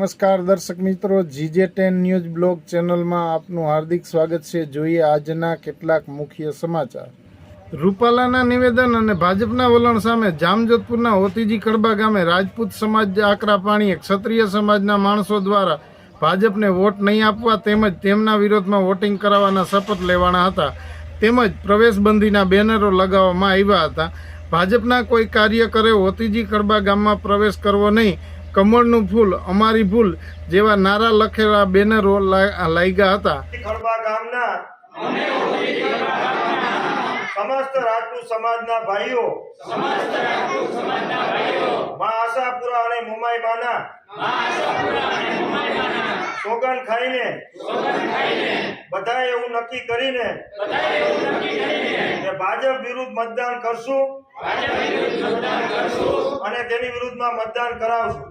નમસ્કાર દર્શક મિત્રો, GJ10 ન્યૂઝ બ્લોગ ચેનલમાં આપનું હાર્દિક સ્વાગત છે। જોઈએ આજના કેટલાક મુખ્ય સમાચાર। રૂપાલાના નિવેદન અને ભાજપના વલણ સામે જામજોધપુરના ઓતીજી કડબા ગામે રાજપૂત સમાજ આકરા પાણીએ ક્ષત્રિય સમાજના માણસો દ્વારા ભાજપને વોટ નહીં આપવા તેમજ તેમના વિરોધમાં વોટિંગ કરાવવાના શપથ લેવાના હતા તેમજ પ્રવેશબંધીના બેનરો લગાવવામાં આવ્યા હતા। ભાજપના કોઈ કાર્યકરે ઓતીજી કડબા ગામમાં પ્રવેશ કરવો નહીં, કમળનું ફૂલ અમારી ભૂલ જેવા નારા લખેલા બેનરો લાગ્યા હતા। કડબા ગામના સમસ્ત રાજપૂત સમાજના ભાઈઓ મા આશાપુરા અને મુંબઈમાંના સોગન ખાઈને બધાએ એવું નક્કી કરીને કે ભાજપ વિરુદ્ધ મતદાન કરશું અને તેની વિરુદ્ધમાં મતદાન કરાવશું।